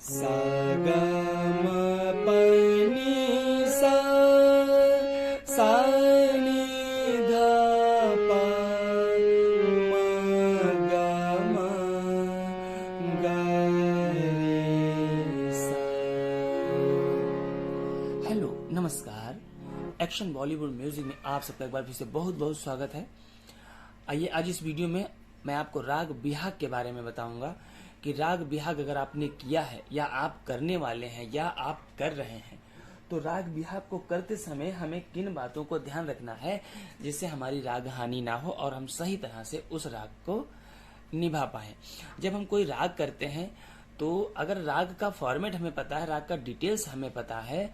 सा गा मा पा नी सा सा नी धा पा मा गा मा गा रे सा। हेलो, नमस्कार। एक्शन बॉलीवुड म्यूजिक में आप सबका एक बार फिर से बहुत बहुत स्वागत है। आइए आज इस वीडियो में मैं आपको राग बिहाग के बारे में बताऊंगा कि राग बिहाग अगर आपने किया है या आप करने वाले हैं या आप कर रहे हैं तो राग बिहाग को करते समय हमें किन बातों को ध्यान रखना है जिससे हमारी राग हानि ना हो और हम सही तरह से उस राग को निभा पाए। जब हम कोई राग करते हैं तो अगर राग का फॉर्मेट हमें पता है, राग का डिटेल्स हमें पता है,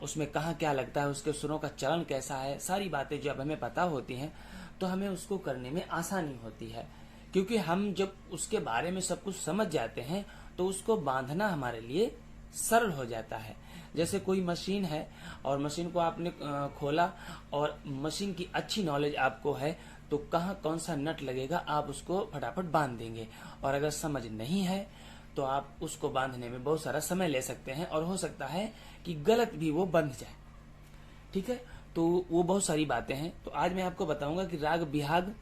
उसमें कहाँ क्या लगता है, उसके सुरों का चलन कैसा है, सारी बातें जब हमें पता होती हैं तो हमें उसको करने में आसानी होती है। क्योंकि हम जब उसके बारे में सब कुछ समझ जाते हैं तो उसको बांधना हमारे लिए सरल हो जाता है। जैसे कोई मशीन है और मशीन को आपने खोला और मशीन की अच्छी नॉलेज आपको है तो कहाँ कौन सा नट लगेगा आप उसको फटाफट बांध देंगे। और अगर समझ नहीं है तो आप उसको बांधने में बहुत सारा समय ले सकते हैं और हो सकता है कि गलत भी वो बंध जाए। ठीक है, तो वो बहुत सारी बातें हैं। तो आज मैं आपको बताऊंगा कि राग बिहाग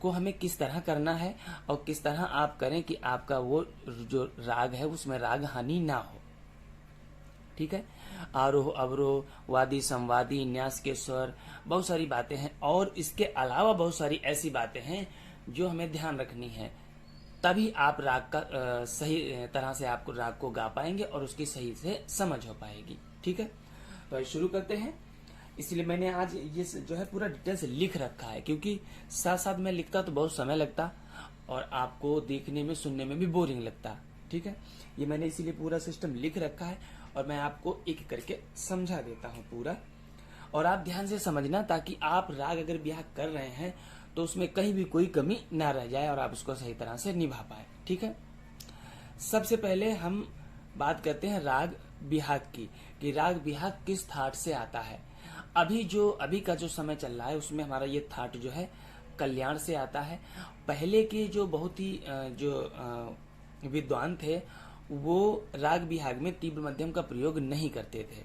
को हमें किस तरह करना है और किस तरह आप करें कि आपका वो जो राग है उसमें राग हानि ना हो। ठीक है, आरोह अवरोह, वादी संवादी, न्यास के स्वर, बहुत सारी बातें हैं और इसके अलावा बहुत सारी ऐसी बातें हैं जो हमें ध्यान रखनी है। तभी आप राग का सही तरह से आपको राग को गा पाएंगे और उसकी सही से समझ हो पाएगी। ठीक है, तो शुरू करते हैं। इसलिए मैंने आज ये जो है पूरा डिटेल से लिख रखा है क्योंकि साथ साथ मैं लिखता तो बहुत समय लगता और आपको देखने में सुनने में भी बोरिंग लगता। ठीक है, ये मैंने इसीलिए पूरा सिस्टम लिख रखा है और मैं आपको एक करके समझा देता हूँ पूरा। और आप ध्यान से समझना ताकि आप राग अगर बिहाग कर रहे हैं तो उसमें कहीं भी कोई कमी ना रह जाए और आप उसको सही तरह से निभा पाए। ठीक है, सबसे पहले हम बात करते हैं राग बिहाग की कि राग बिहाग किस थाट से आता है। अभी का जो समय चल रहा है उसमें हमारा ये थाट जो है कल्याण से आता है। पहले के जो बहुत ही जो विद्वान थे वो राग बिहाग में तीव्र मध्यम का प्रयोग नहीं करते थे।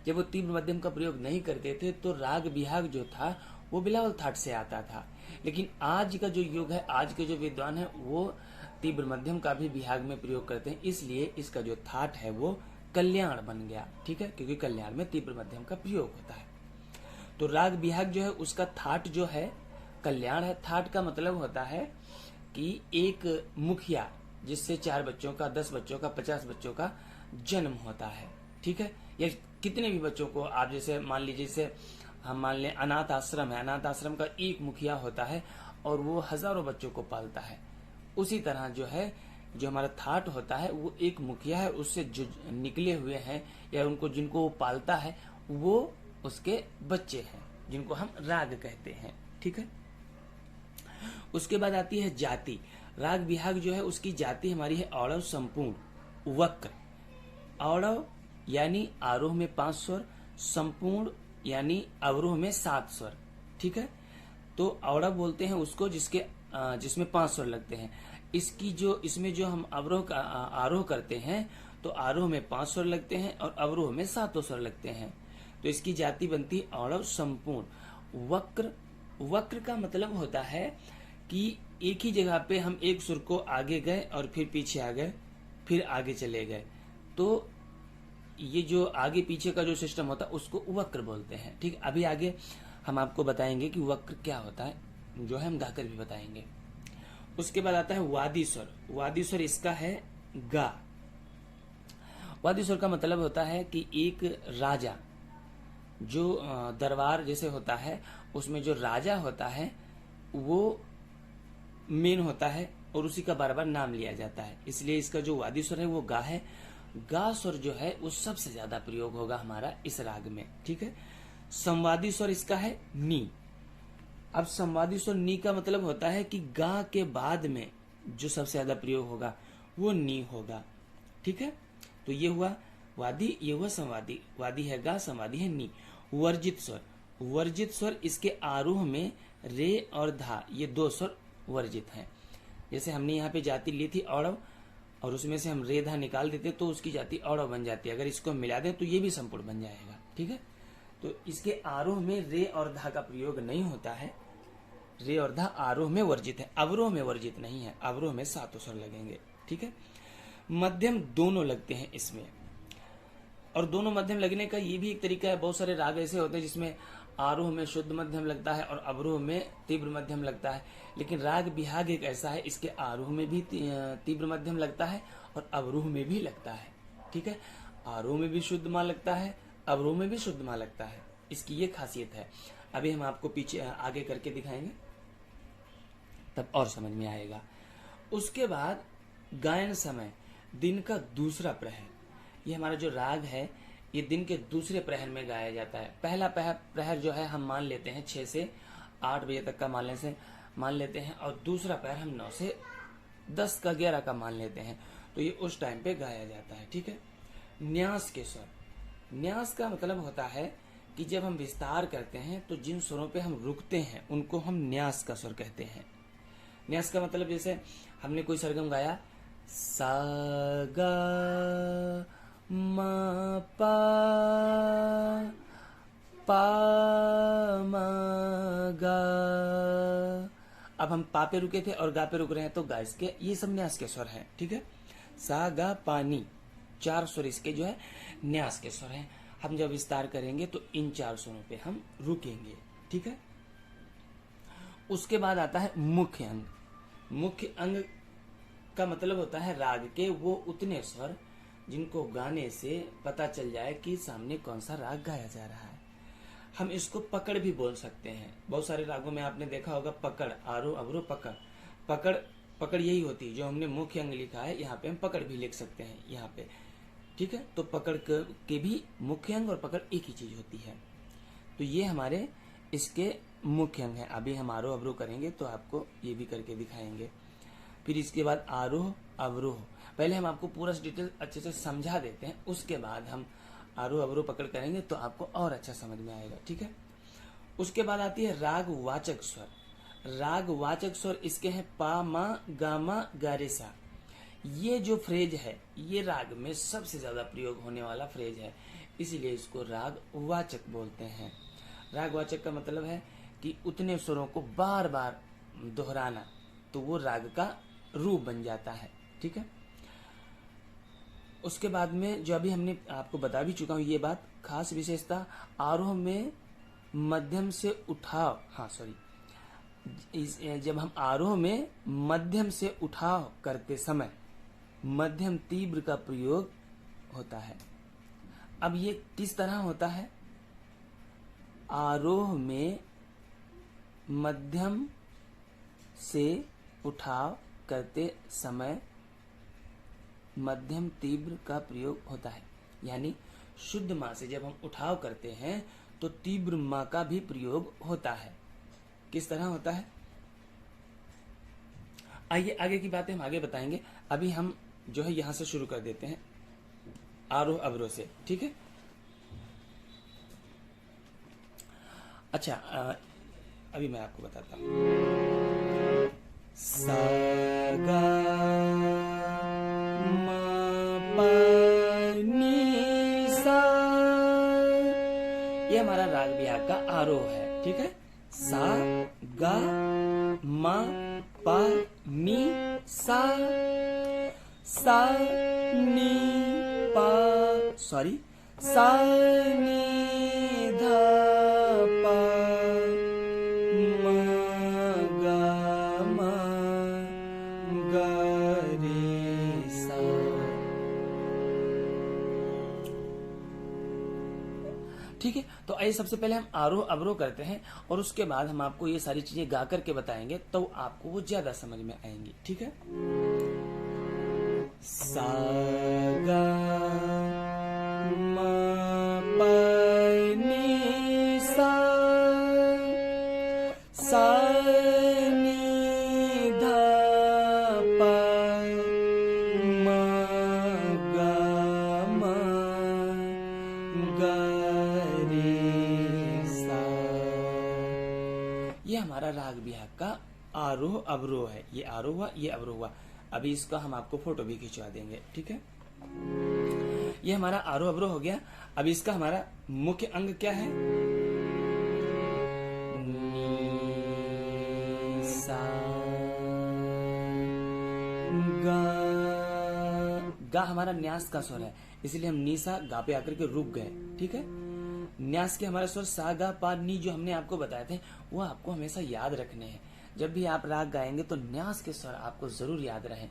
जब वो तीव्र मध्यम का प्रयोग नहीं करते थे तो राग बिहाग जो था वो बिलावल थाट से आता था। लेकिन आज का जो युग है, आज के जो विद्वान है वो तीव्र मध्यम का भी बिहाग में प्रयोग करते हैं, इसलिए इसका जो थाट है वो कल्याण बन गया। ठीक है, क्योंकि कल्याण में तीव्र मध्यम का प्रयोग होता है। तो राग बिहाग जो है उसका थाट जो है कल्याण है। थाट का मतलब होता है कि एक मुखिया जिससे 4 बच्चों का, 10 बच्चों का, 50 बच्चों का जन्म होता है। ठीक है, या कितने भी बच्चों को आप जैसे मान लीजिए, जैसे हम मान लें अनाथ आश्रम है, अनाथ आश्रम का एक मुखिया होता है और वो हजारों बच्चों को पालता है। उसी तरह जो है जो हमारा थाट होता है वो एक मुखिया है, उससे जो निकले हुए हैं या उनको जिनको वो पालता है वो उसके बच्चे हैं जिनको हम राग कहते हैं। ठीक है, उसके बाद आती है जाति। राग बिहाग जो है उसकी जाति हमारी है औड़व संपूर्ण वक्र। औड़व यानी आरोह में 5 स्वर, संपूर्ण यानी अवरोह में 7 स्वर। ठीक है, तो औड़व बोलते हैं उसको जिसमें 5 स्वर लगते हैं। इसमें जो हम आरोह करते हैं तो आरोह में 5 स्वर लगते हैं और अवरोह में 7 स्वर लगते हैं। तो इसकी जाति बनती है औड़व संपूर्ण वक्र। वक्र का मतलब होता है कि एक ही जगह पे हम एक सुर को आगे गए और फिर पीछे आ गए, फिर आगे चले गए। तो ये जो आगे पीछे का जो सिस्टम होता है उसको वक्र बोलते हैं। ठीक है, अभी आगे हम आपको बताएंगे कि वक्र क्या होता है, जो है हम गाकर भी बताएंगे। उसके बाद आता है वादी स्वर। वादी स्वर इसका है गा। वादी स्वर का मतलब होता है कि एक राजा जो दरबार जैसे होता है उसमें जो राजा होता है वो मेन होता है और उसी का बार बार नाम लिया जाता है, इसलिए इसका जो वादी स्वर है वो गा है। गा स्वर जो है वो सबसे ज्यादा प्रयोग होगा हमारा इस राग में। ठीक है, संवादी स्वर इसका है नी। अब संवादी स्वर नी का मतलब होता है कि गा के बाद में जो सबसे ज्यादा प्रयोग होगा वो नी होगा। ठीक है, तो ये हुआ वादी, ये हुआ संवादी। वादी है गा, संवादी है नी। वर्जित स्वर। वर्जित स्वर इसके आरोह में रे और धा, ये 2 स्वर वर्जित हैं। जैसे हमने यहाँ पे जाति ली थी औड़व, और उसमें से हम रे धा निकाल देते तो उसकी जाति औड़ बन जाती है। अगर इसको हम मिला दें तो ये भी संपूर्ण बन जाएगा। ठीक है, तो इसके आरोह में रे और धा का प्रयोग नहीं होता है। रे और धा आरोह में वर्जित है, अवरोह में वर्जित नहीं है। अवरोह में 7 स्वर लगेंगे। ठीक है, मध्यम दोनों लगते हैं इसमें, और दोनों मध्यम लगने का ये भी एक तरीका है। बहुत सारे राग ऐसे होते हैं जिसमें आरोह में शुद्ध मध्यम लगता है और अवरोह में तीव्र मध्यम लगता है, लेकिन राग बिहाग एक ऐसा है, इसके आरोह में भी तीव्र मध्यम लगता है और अवरोह में भी लगता है। ठीक है, आरोह में भी शुद्ध मां लगता है, अवरोह में भी शुद्ध मां लगता है। इसकी ये खासियत है। अभी हम आपको पीछे आगे करके दिखाएंगे, तब और समझ में आएगा। उसके बाद गायन समय दिन का दूसरा प्रहर, ये हमारा जो राग है ये दिन के दूसरे प्रहर में गाया जाता है। पहला प्रहर जो है हम मान लेते हैं 6 से 8 बजे तक का मान लेते हैं, और दूसरा प्रहर हम 9 से 10 का 11 का मान लेते हैं, तो ये उस टाइम पे गाया जाता है। ठीक है, न्यास के स्वर, न्यास का मतलब होता है कि जब हम विस्तार करते हैं तो जिन स्वरों पे हम रुकते हैं उनको हम न्यास का स्वर कहते हैं। न्यास का मतलब जैसे हमने कोई सरगम गाया, सा गा मा पा मा गा, अब हम पा पे रुके थे और गा पे रुक रहे हैं तो गा इसके, ये सब न्यास के स्वर हैं। ठीक है, सा गा पानी, 4 स्वर इसके जो है न्यास के स्वर हैं। हम जब विस्तार करेंगे तो इन 4 स्वरों पे हम रुकेंगे। ठीक है, उसके बाद आता है मुख्य अंग। मुख्य अंग का मतलब होता है राग के वो उतने स्वर जिनको गाने से पता चल जाए कि सामने कौन सा राग गाया जा रहा है। हम इसको पकड़ भी बोल सकते हैं। बहुत सारे रागों में आपने देखा होगा पकड़, आरोह अवरोह पकड़, पकड़ यही होती है। जो हमने मुख्य अंग लिखा है यहाँ पे हम पकड़ भी लिख सकते हैं यहाँ पे। ठीक है, तो पकड़ के भी मुख्य अंग और पकड़ एक ही चीज होती है। तो ये हमारे इसके मुख्य अंग है। अभी हम आरोह अवरोह करेंगे तो आपको ये भी करके दिखाएंगे। फिर इसके बाद आरोह अवरोह, पहले हम आपको पूरा डिटेल अच्छे से समझा देते हैं, उसके बाद हम आरोह अवरोह पकड़ करेंगे तो आपको और अच्छा समझ में आएगा। ठीक है, उसके बाद आती है राग वाचक स्वर। राग वाचक स्वर इसके हैं पा मा गा मा गा रे सा। ये जो फ्रेज है ये राग में सबसे ज्यादा प्रयोग होने वाला फ्रेज है, इसीलिए इसको राग वाचक बोलते हैं। राग वाचक का मतलब है कि उतने स्वरों को बार बार दोहराना, तो वो राग का रूप बन जाता है। ठीक है, उसके बाद में जो अभी हमने आपको बता भी चुका हूं ये बात, खास विशेषता आरोह में मध्यम से उठाव, जब हम आरोह में मध्यम से उठाव करते समय मध्यम तीव्र का प्रयोग होता है। अब ये किस तरह होता है? आरोह में मध्यम से उठाव करते समय मध्यम तीव्र का प्रयोग होता है, यानी शुद्ध मां से जब हम उठाव करते हैं तो तीव्र मां का भी प्रयोग होता है। किस तरह होता है आइए आगे की बातें हम आगे बताएंगे। अभी हम जो है यहां से शुरू कर देते हैं आरोह अवरोह से। ठीक है, अच्छा अभी मैं आपको बताता हूं। सा गा मा पा नी सा, ये हमारा राग बिहाग का आरोह है। ठीक है, सा गा मा पा नी सा, सा नी पा सा नी धा पा मा गा मा गा रे सा। ठीक है, तो आइए सबसे पहले हम आरोह अवरोह करते हैं और उसके बाद हम आपको ये सारी चीजें गा करके बताएंगे, तो आपको वो ज्यादा समझ में आएंगी। ठीक है, सा गा मा पा नी सा, सा नी धा पा मा गा मा गा रे सा। ये हमारा राग बिहाग का आरोह अवरोह है। ये आरोह हुआ, ये अवरोह हुआ। अभी इसका हम आपको फोटो भी खिंचवा देंगे, ठीक है। ये हमारा आरोह अवरोह हो गया। अभी इसका हमारा मुख्य अंग क्या है? नी सा गा। गा हमारा न्यास का स्वर है, इसलिए हम नी सा गा पे आकर के रुक गए, ठीक है। न्यास के हमारे स्वर सा गा पा नी जो हमने आपको बताए थे वो आपको हमेशा याद रखने हैं। जब भी आप राग गाएंगे तो न्यास के स्वर आपको जरूर याद रहें,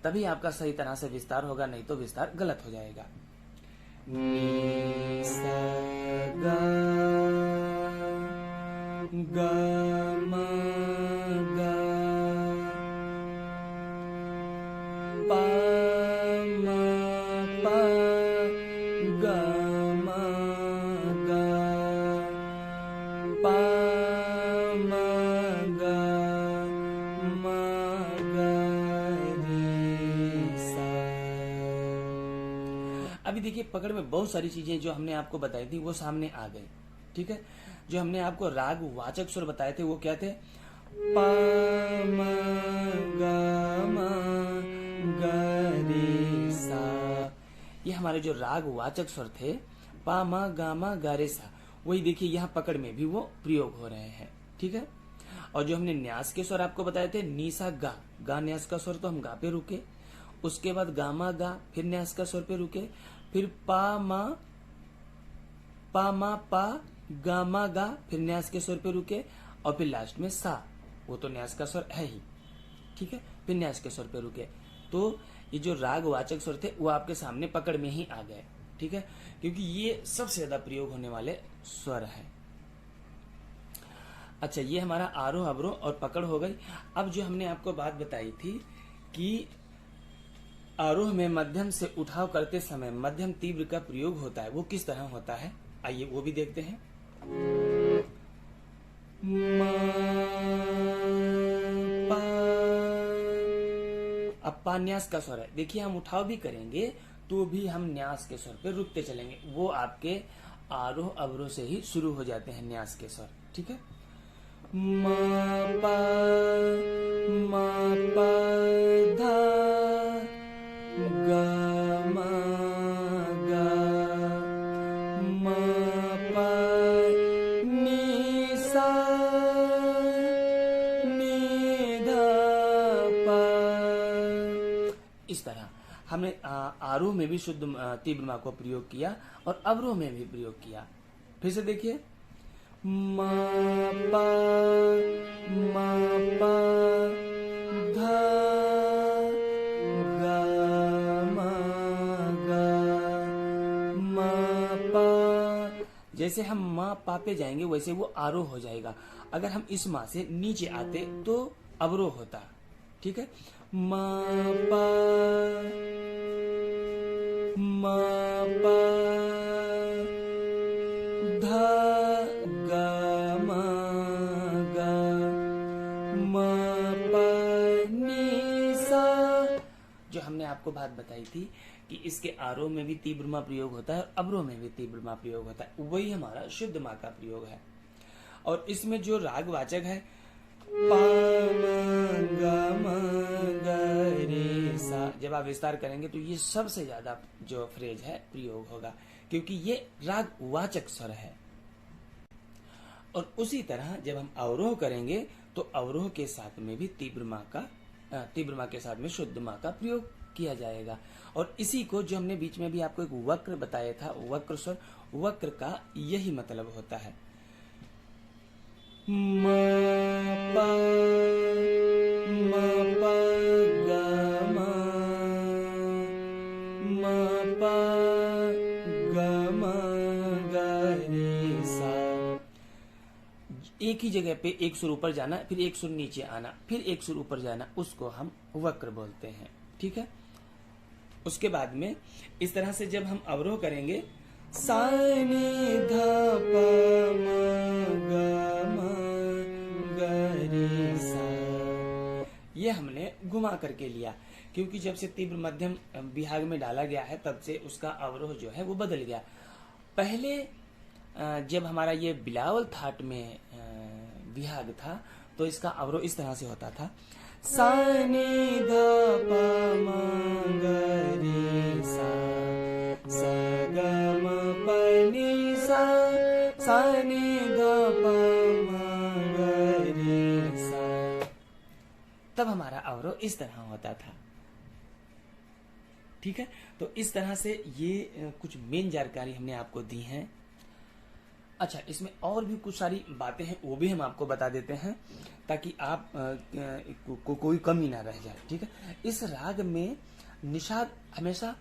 तभी आपका सही तरह से विस्तार होगा, नहीं तो विस्तार गलत हो जाएगा। नी सा गा गा मा गा पा मा पा गा मा गा पा मा गा मा गा रे सा। अभी देखिए पकड़ में बहुत सारी चीजें जो हमने आपको बताई थी वो सामने आ गई, ठीक है। जो हमने आपको राग वाचक स्वर बताए थे वो क्या थे? पा मा गा मा गा रे सा। ये हमारे जो राग वाचक स्वर थे पा मा गा मा गा रे सा, वही देखिए यहाँ पकड़ में भी वो प्रयोग हो रहे हैं, ठीक है। और जो हमने न्यास के स्वर आपको बताए थे नी सा गा, गा न्यास का स्वर तो हम गा पे रुके, उसके बाद गामा गा फिर न्यास का स्वर पे रुके, फिर पा मा पा गामा गा फिर न्यास के स्वर पे रुके, और फिर लास्ट में सा, वो तो न्यास का स्वर है ही, ठीक है, फिर न्यास के स्वर पे रुके। तो ये जो राग वाचक स्वर थे वो आपके सामने पकड़ में ही आ गए, ठीक है, क्योंकि ये सबसे ज्यादा प्रयोग होने वाले स्वर है। अच्छा, ये हमारा आरोह अवरोह और पकड़ हो गई। अब जो हमने आपको बात बताई थी कि आरोह में मध्यम से उठाव करते समय मध्यम तीव्र का प्रयोग होता है, वो किस तरह होता है, आइए वो भी देखते हैं। मा पा, अब पा न्यास का स्वर है, देखिए हम उठाव भी करेंगे तो भी हम न्यास के स्वर पे रुकते चलेंगे, वो आपके आरोह अवरोह से ही शुरू हो जाते हैं न्यास के स्वर, ठीक है। मा पा धा गा मा गा मा पा नी सा नी धा पा। इस तरह हमने आरोह में भी शुद्ध तीव्र मा को प्रयोग किया और अवरोह में भी प्रयोग किया। फिर से देखिए, मा पा धा गा मा गा मा पा। जैसे हम मा पा पे जाएंगे वैसे वो आरोह हो जाएगा। अगर हम इस मा से नीचे आते तो अवरोह होता, ठीक है। मा पा धा गा मा गा मा पा नी सा। जो हमने आपको बात बताई थी कि इसके आरोह में भी तीव्र मा प्रयोग होता है और अवरोह में भी तीव्र मा प्रयोग होता है, वही हमारा शुद्ध मा का प्रयोग है। और इसमें जो राग वाचक है पा मा गा मा गा रे सा, जब आप विस्तार करेंगे तो ये सबसे ज्यादा जो फ्रेज है प्रयोग होगा, क्योंकि ये राग वाचक स्वर है। और उसी तरह जब हम अवरोह करेंगे तो अवरोह के साथ में भी तीव्र मा के साथ में शुद्ध मा का प्रयोग किया जाएगा। और इसी को जो हमने बीच में भी आपको एक वक्र बताया था, वक्र स्वर, वक्र का यही मतलब होता है। मा पा गा मा पा गा मा गा रे सा। एक ही जगह पे एक सुर ऊपर जाना, फिर एक सुर नीचे आना, फिर एक सुर ऊपर जाना, उसको हम वक्र बोलते हैं, ठीक है। उसके बाद में इस तरह से जब हम अवरोह करेंगे सा नी धा पा मा गा रे सा, ये हमने घुमा करके लिया, क्योंकि जब से तीव्र मध्यम विभाग में डाला गया है तब से उसका अवरोह जो है वो बदल गया। पहले जब हमारा ये बिलावल थाट में विभाग था तो इसका अवरोह इस तरह से होता था। सा नि ध प म ग रे सा सा ग म प नि सा सा नि ध प म ग रे सा। तब हमारा अवरोह इस तरह होता था। ठीक है, तो इस तरह से ये कुछ मेन जानकारी हमने आपको दी है। अच्छा, इसमें और भी कुछ सारी बातें हैं, वो भी हम आपको बता देते हैं ताकि आप कोई कमी ना रह जाए। ठीक है, इस राग में निषाद हमेशा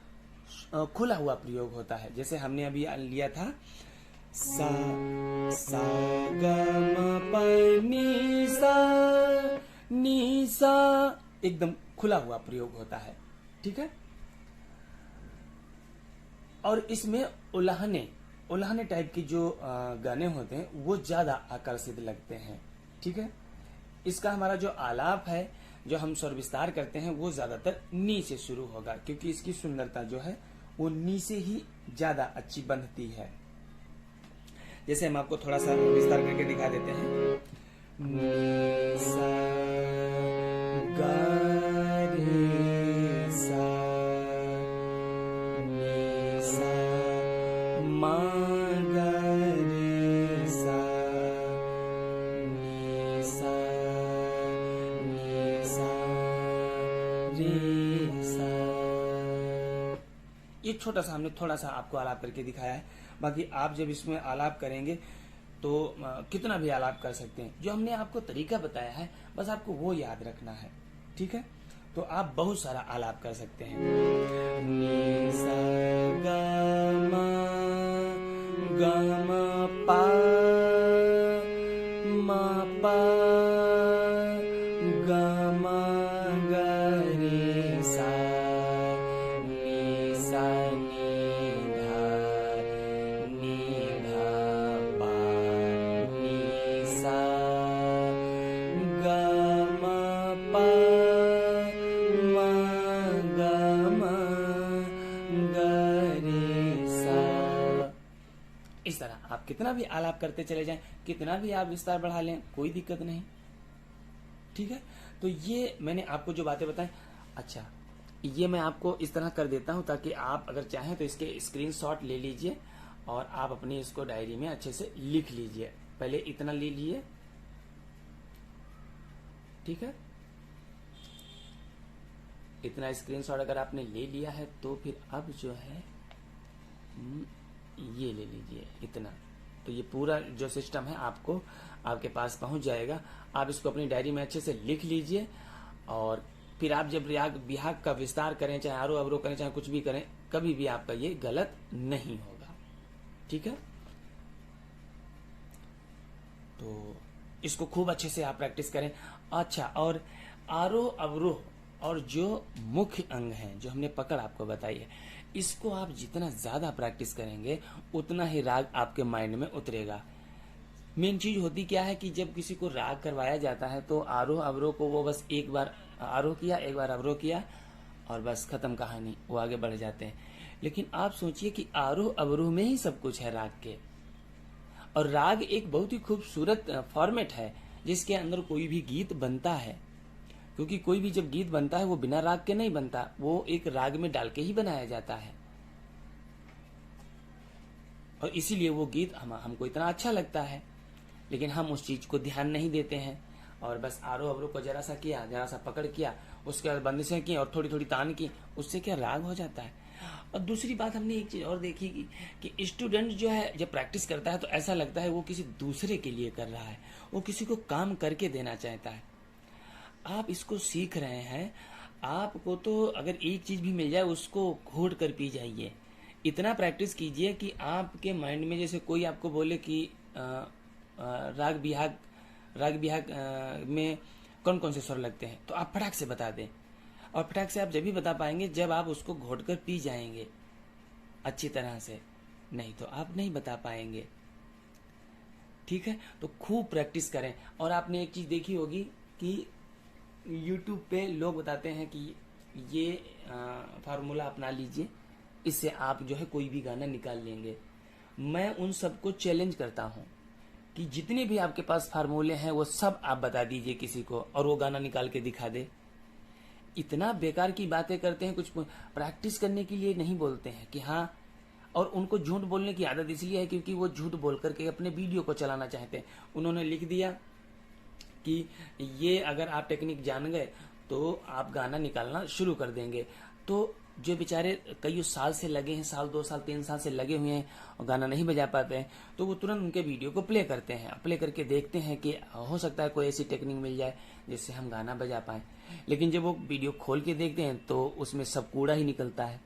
खुला हुआ प्रयोग होता है। जैसे हमने अभी लिया था सा सा ग म प नि सा एकदम खुला हुआ प्रयोग होता है। ठीक है, और इसमें उल्हाने टाइप की जो गाने होते हैं वो ज्यादा आकर्षित लगते हैं। ठीक है, इसका हमारा जो आलाप है, जो हम स्वर विस्तार करते हैं, वो ज्यादातर नी से शुरू होगा, क्योंकि इसकी सुंदरता जो है वो नी से ही ज्यादा अच्छी बनती है। जैसे हम आपको थोड़ा सा विस्तार करके दिखा देते हैं। नी सा गा रे सा नी सा मा गा रे सा नी सा रे सा। ये छोटा सा हमने थोड़ा सा आपको आलाप करके दिखाया है। बाकी आप जब इसमें आलाप करेंगे तो कितना भी आलाप कर सकते हैं। जो हमने आपको तरीका बताया है बस आपको वो याद रखना है। ठीक है, तो आप बहुत सारा आलाप कर सकते हैं। नी सा ग म पा म पा ग म ग रे सा नी सा नी धा पा नी सा ग म पा म ग म ग रे सा। इस तरह आप कितना भी आलाप करते चले जाएं, कितना भी आप विस्तार बढ़ा लें, कोई दिक्कत नहीं। ठीक है, तो ये मैंने आपको जो बातें बताई। अच्छा, ये मैं आपको इस तरह कर देता हूं ताकि आप अगर चाहें तो इसके स्क्रीनशॉट ले लीजिए और आप अपनी इसको डायरी में अच्छे से लिख लीजिए। पहले इतना ले लिए। ठीक है, इतना स्क्रीनशॉट अगर आपने ले लिया है तो फिर अब जो है ये ले लीजिए इतना। तो ये पूरा जो सिस्टम है आपको आपके पास पहुंच जाएगा। आप इसको अपनी डायरी में अच्छे से लिख लीजिए और फिर आप जब राग बिहाग का विस्तार करें, चाहे आरोह अवरोह करें, चाहे कुछ भी करें, कभी भी आपका ये गलत नहीं होगा। ठीक है, तो इसको खूब अच्छे से आप प्रैक्टिस करें। अच्छा, और आरोह अवरोह और जो मुख्य अंग हैं जो हमने पकड़ आपको बताई है, इसको आप जितना ज्यादा प्रैक्टिस करेंगे उतना ही राग आपके माइंड में उतरेगा। मेन चीज होती क्या है कि जब किसी को राग करवाया जाता है तो आरोह अवरोह को वो बस एक बार आरोह किया, एक बार अवरोह किया और बस खत्म कहानी, वो आगे बढ़ जाते हैं। लेकिन आप सोचिए कि आरोह अवरोह में ही सब कुछ है राग के। और राग एक बहुत ही खूबसूरत फॉर्मेट है जिसके अंदर कोई भी गीत बनता है, क्योंकि कोई भी जब गीत बनता है वो बिना राग के नहीं बनता, वो एक राग में डाल के ही बनाया जाता है। और इसीलिए वो गीत हमको इतना अच्छा लगता है। लेकिन हम उस चीज को ध्यान नहीं देते हैं और बस आरोह अवरोह को जरा सा किया, जरा सा पकड़ किया, उसके बाद बंदिशें की और थोड़ी थोड़ी तान की, उससे क्या राग हो जाता है। और दूसरी बात हमने एक चीज और देखी कि स्टूडेंट जो है जब प्रैक्टिस करता है तो ऐसा लगता है वो किसी दूसरे के लिए कर रहा है, वो किसी को काम करके देना चाहता है। आप इसको सीख रहे हैं, आपको तो अगर एक चीज भी मिल जाए उसको घोट कर पी जाइए। इतना प्रैक्टिस कीजिए कि आपके माइंड में जैसे कोई आपको बोले कि राग बिहाग में कौन कौन से स्वर लगते हैं, तो आप फटाक से बता दें। और फटाक से आप जब भी बता पाएंगे जब आप उसको घोट कर पी जाएंगे अच्छी तरह से, नहीं तो आप नहीं बता पाएंगे। ठीक है, तो खूब प्रैक्टिस करें। और आपने एक चीज देखी होगी कि YouTube पे लोग बताते हैं कि ये फार्मूला अपना लीजिए, इससे आप जो है कोई भी गाना निकाल लेंगे। मैं उन सबको चैलेंज करता हूं कि जितने भी आपके पास फार्मूले हैं वो सब आप बता दीजिए किसी को और वो गाना निकाल के दिखा दे। इतना बेकार की बातें करते हैं, कुछ प्रैक्टिस करने के लिए नहीं बोलते हैं कि हाँ। और उनको झूठ बोलने की आदत इसलिए है क्योंकि वो झूठ बोल करके अपने वीडियो को चलाना चाहते हैं। उन्होंने लिख दिया कि ये अगर आप टेक्निक जान गए तो आप गाना निकालना शुरू कर देंगे। तो जो बेचारे कई साल से लगे हैं, साल 2 साल 3 साल से लगे हुए हैं और गाना नहीं बजा पाते हैं, तो वो तुरंत उनके वीडियो को प्ले करते हैं। प्ले करके देखते हैं कि हो सकता है कोई ऐसी टेक्निक मिल जाए जिससे हम गाना बजा पाएं। लेकिन जब वो वीडियो खोल के देखते हैं तो उसमें सब कूड़ा ही निकलता है।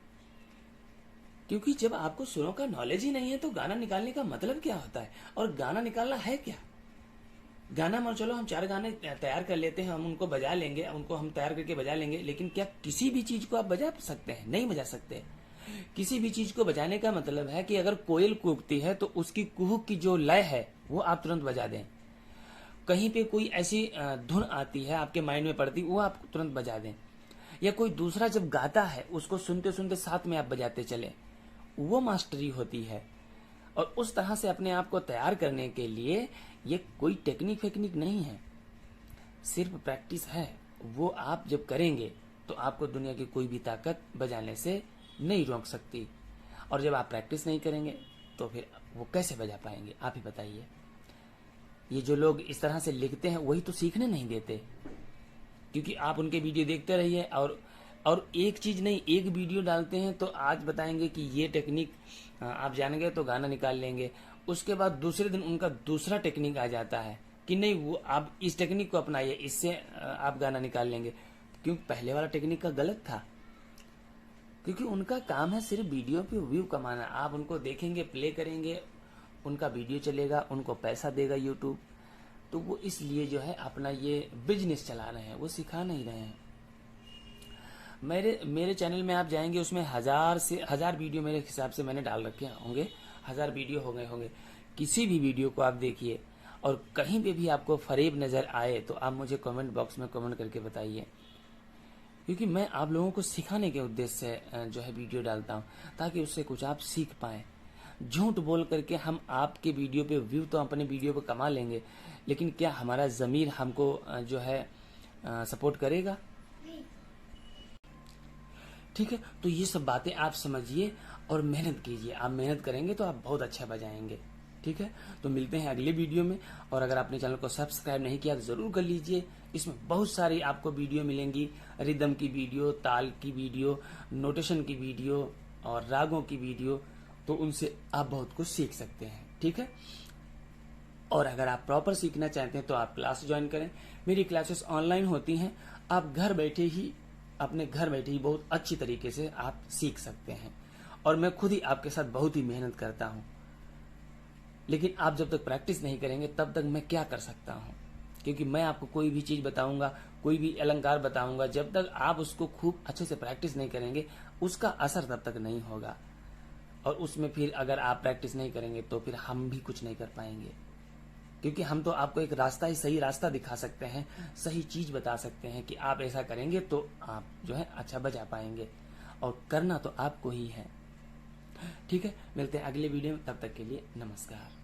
क्योंकि जब आपको सुरों का नॉलेज ही नहीं है तो गाना निकालने का मतलब क्या होता है, और गाना निकालना है क्या। गाना मान चलो हम 4 गाने तैयार कर लेते हैं, हम उनको बजा लेंगे, उनको हम तैयार करके बजा लेंगे, लेकिन क्या किसी भी चीज को आप बजा सकते हैं? नहीं बजा सकते। किसी भी चीज को बजाने का मतलब है कि अगर कोयल कूकती है तो उसकी कुहुक की जो लय है वो आप तुरंत बजा दें। कहीं पे कोई ऐसी धुन आती है आपके माइंड में पड़ती, वो आप तुरंत बजा दें। या कोई दूसरा जब गाता है उसको सुनते सुनते साथ में आप बजाते चले, वो मास्टरी होती है। और उस तरह से अपने आप को तैयार करने के लिए ये कोई टेक्निक फेक्निक नहीं है, सिर्फ प्रैक्टिस है। वो आप जब करेंगे तो आपको दुनिया की कोई भी ताकत बजाने से नहीं रोक सकती। और जब आप प्रैक्टिस नहीं करेंगे तो फिर वो कैसे बजा पाएंगे, आप ही बताइए। ये जो लोग इस तरह से लिखते हैं वही तो सीखने नहीं देते, क्योंकि आप उनके वीडियो देखते रहिए और एक चीज नहीं, एक वीडियो डालते हैं तो आज बताएंगे कि ये टेक्निक आप जान गए तो गाना निकाल लेंगे। उसके बाद दूसरे दिन उनका दूसरा टेक्निक आ जाता है कि नहीं वो आप इस टेक्निक को अपनाइए, इससे आप गाना निकाल लेंगे। क्योंकि पहले वाला टेक्निक का गलत था, क्योंकि उनका काम है सिर्फ वीडियो पे व्यू कमाना। आप उनको देखेंगे, प्ले करेंगे, उनका वीडियो चलेगा, उनको पैसा देगा यूट्यूब। तो वो इसलिए जो है अपना ये बिजनेस चला रहे हैं, वो सिखा नहीं रहे हैं। मेरे चैनल में आप जाएंगे, उसमें 1000 वीडियो मेरे हिसाब से मैंने डाल रखे होंगे, 1000 वीडियो हो गए होंगे। किसी भी वीडियो को आप देखिए और कहीं पे भी आपको फरेब नजर आए तो आप मुझे कमेंट बॉक्स में कमेंट करके बताइए, क्योंकि मैं आप लोगों को सिखाने के उद्देश्य से जो है वीडियो डालता हूँ, ताकि उससे कुछ आप सीख पाएं। झूठ बोल करके हम आपके वीडियो पे व्यू तो अपने वीडियो पे कमा लेंगे, लेकिन क्या हमारा ज़मीर हमको जो है सपोर्ट करेगा? ठीक है, तो ये सब बातें आप समझिए और मेहनत कीजिए। आप मेहनत करेंगे तो आप बहुत अच्छा बजाएंगे। ठीक है, तो मिलते हैं अगले वीडियो में। और अगर आपने चैनल को सब्सक्राइब नहीं किया तो जरूर कर लीजिए। इसमें बहुत सारी आपको वीडियो मिलेंगी, रिदम की वीडियो, ताल की वीडियो, नोटेशन की वीडियो और रागों की वीडियो, तो उनसे आप बहुत कुछ सीख सकते हैं। ठीक है, और अगर आप प्रॉपर सीखना चाहते हैं तो आप क्लास ज्वाइन करें। मेरी क्लासेस ऑनलाइन होती हैं, आप घर बैठे ही अपने घर बैठे ही बहुत अच्छी तरीके से आप सीख सकते हैं। और मैं खुद ही आपके साथ बहुत ही मेहनत करता हूं, लेकिन आप जब तक प्रैक्टिस नहीं करेंगे तब तक मैं क्या कर सकता हूं। क्योंकि मैं आपको कोई भी चीज बताऊंगा, कोई भी अलंकार बताऊंगा, जब तक आप उसको खूब अच्छे से प्रैक्टिस नहीं करेंगे उसका असर तब तक नहीं होगा। और उसमें फिर अगर आप प्रैक्टिस नहीं करेंगे तो फिर हम भी कुछ नहीं कर पाएंगे, क्योंकि हम तो आपको एक रास्ता ही, सही रास्ता दिखा सकते हैं, सही चीज बता सकते हैं कि आप ऐसा करेंगे तो आप जो है अच्छा बजा पाएंगे। और करना तो आपको ही है। ठीक है, मिलते हैं अगले वीडियो में, तब तक के लिए नमस्कार।